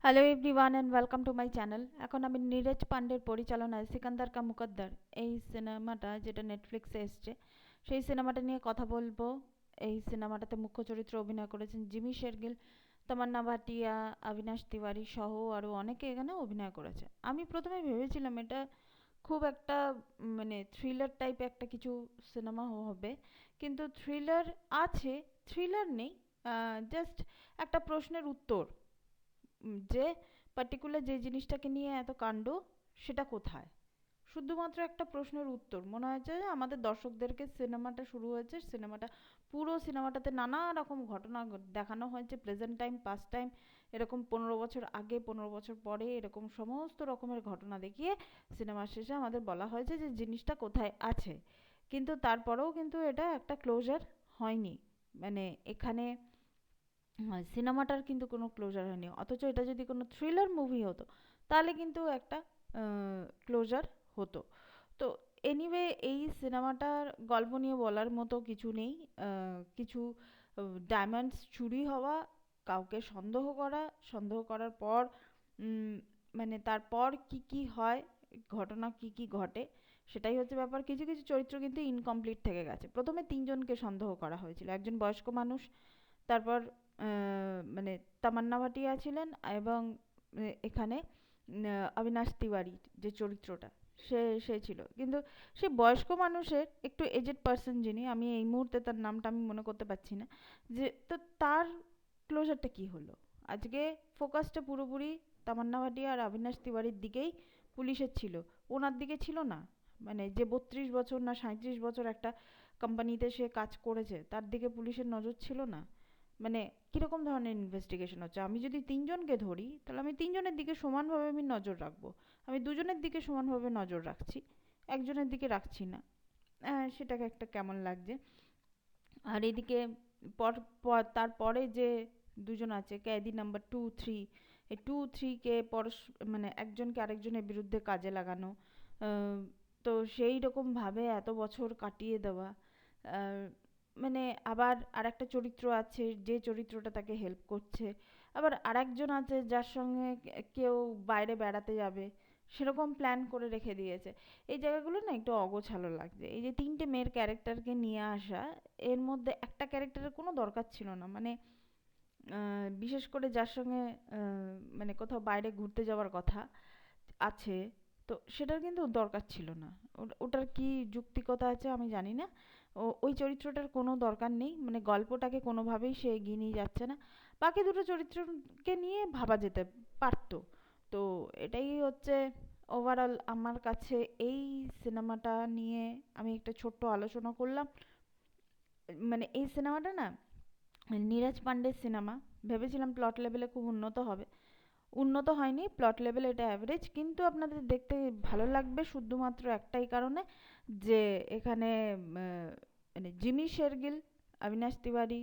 Hello everyone and welcome to my channel. এখন আমি নীরজ পান্ডের পরিচালনায় সিকান্দার কা মুকদ্দর এই সিনেমাটা যেটা নেটফ্লিক্সে এসছে সেই সিনেমাটা নিয়ে কথা বলবো। এই সিনেমাটাতে মুখ্য চরিত্রে অভিনয় করেছেন জিমি শেরগিল, তামান্না ভাটিয়া, অবিনাশ তিওয়ারি সহ আরও অনেকে এখানে অভিনয় করেছে। আমি প্রথমে ভেবেছিলাম এটা খুব একটা মানে থ্রিলার টাইপ একটা কিছু সিনেমা হবে, কিন্তু থ্রিলার আছে, থ্রিলার নেই, জাস্ট একটা প্রশ্নের উত্তর, যে পার্টিকুলার যে জিনিসটাকে নিয়ে এত কাণ্ড সেটা কোথায়, শুধুমাত্র একটা প্রশ্নের উত্তর। মনে হয়েছে যে আমাদের দর্শকদেরকে সিনেমাটা শুরু হয়েছে, সিনেমাটা পুরো সিনেমাটাতে নানা রকম ঘটনা দেখানো হয়েছে, প্রেজেন্ট টাইম, পাস্ট টাইম, এরকম 15 বছর আগে, 15 বছর পরে, এরকম সমস্ত রকমের ঘটনা দেখিয়ে সিনেমার শেষে আমাদের বলা হয়েছে যে জিনিসটা কোথায় আছে। কিন্তু তারপরেও কিন্তু এটা একটা ক্লোজার হয়নি। মানে এখানে সিনেমাটার কিন্তু কোনো ক্লোজার হয়নি, অথচ এটা যদি কোনো থ্রিলার মুভি হতো তাহলে কিন্তু একটা ক্লোজার হতো। তো এনিওয়ে এই সিনেমাটার গল্প নিয়ে বলার মতো কিছু নেই। কিছু ডায়মন্ডস চুরি হওয়া, কাউকে সন্দেহ করা, সন্দেহ করার পর মানে তারপর কি কি হয়, ঘটনা কি কি ঘটে, সেটাই হচ্ছে ব্যাপার। কিছু কিছু চরিত্র কিন্তু ইনকমপ্লিট থেকে গেছে। প্রথমে তিনজনকে সন্দেহ করা হয়েছিল, একজন বয়স্ক মানুষ, তারপর মানে তামান্না ভাটিয়া ছিলেন, এবং এখানে অবিনাশ তিওয়ারি যে চরিত্রটা, সে সে ছিল। কিন্তু সেই বয়স্ক মানুষের একটু এজেড পার্সন, যিনি, আমি এই মুহূর্তে তার নামটা আমি মনে করতে পারছি না, যে তো তার ক্লোজারটা কি হলো। আজকে ফোকাসটা পুরোপুরি তামান্না ভাটিয়া আর অবিনাশ তিওয়ারির দিকেই পুলিশের ছিল, ওনার দিকে ছিল না। মানে যে 32 বছর না 37 বছর একটা কোম্পানিতে সে কাজ করেছে, তার দিকে পুলিশের নজর ছিল না। মানে কিরকম ধরনের ইনভেস্টিগেশন হচ্ছে? আমি যদি তিনজনকে ধরি তাহলে আমি তিনজনের দিকে সমানভাবে আমি নজর রাখবো, আমি দুজনের দিকে সমানভাবে নজর রাখছি, একজনের দিকে রাখছি না। সেটাকে একটা কেমন লাগছে। আর এদিকে পর তারপরে যে দুজন আছে, ক্যাদি নাম্বার 2, 3, এই 2, 3কে মানে একজনকে আরেকজনের বিরুদ্ধে কাজে লাগানো, তো সেই রকম ভাবে এত বছর কাটিয়ে দেওয়া। মানে আবার আরেকটা চরিত্র আছে যে চরিত্রটা তাকে হেল্প করছে, আবার আরেকজন আছে যার সঙ্গে কেউ বাইরে বেড়াতে যাবে, সেরকম প্ল্যান করে রেখে দিয়েছে। এই জায়গাগুলো না একটু অগোছালো লাগছে। এই যে তিনটে মেয়ের ক্যারেক্টারকে নিয়ে আসা, এর মধ্যে একটা ক্যারেক্টারের কোনো দরকার ছিল না। মানে বিশেষ করে যার সঙ্গে মানে কোথাও বাইরে ঘুরতে যাওয়ার কথা আছে, তো সেটার কিন্তু দরকার ছিল না। ওটার কি যুক্তিকতা আছে আমি জানি না। ওই চরিত্রটার কোনো দরকার নেই, মানে গল্পটাকে কোনোভাবেই সে এগিয়ে নিয়ে যাচ্ছে না। বাকি দুটো চরিত্রকে নিয়ে ভাবা যেতে পারতো। তো এটাই হচ্ছে ওভারঅল আমার কাছে এই সিনেমাটা নিয়ে আমি একটা ছোট্ট আলোচনা করলাম। মানে এই সিনেমাটা না, নীরজ পান্ডের সিনেমা, ভেবেছিলাম প্লট লেভেলে খুব উন্নত হবে, উন্নত হয়নি। প্লট লেভেল এটা অ্যাভারেজ, কিন্তু আপনাদের দেখতে ভালো লাগবে শুধুমাত্র একটাই কারণে, যে এখানে মানে জিমি শেরগিল, অবিনাশ তিওয়ারি,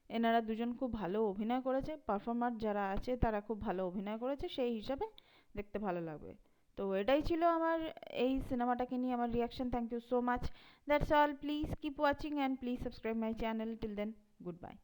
এনারা দুজন খুব ভালো অভিনয় করেছে, পারফর্মার যারা আছে তারা খুব ভালো অভিনয় করেছে, সেই হিসাবে দেখতে ভালো লাগবে। তো এটাই ছিল আমার এই সিনেমাটাকে নিয়ে আমার reaction. Thank you so much, that's all. Please keep watching and please subscribe my channel. Till then, good bye.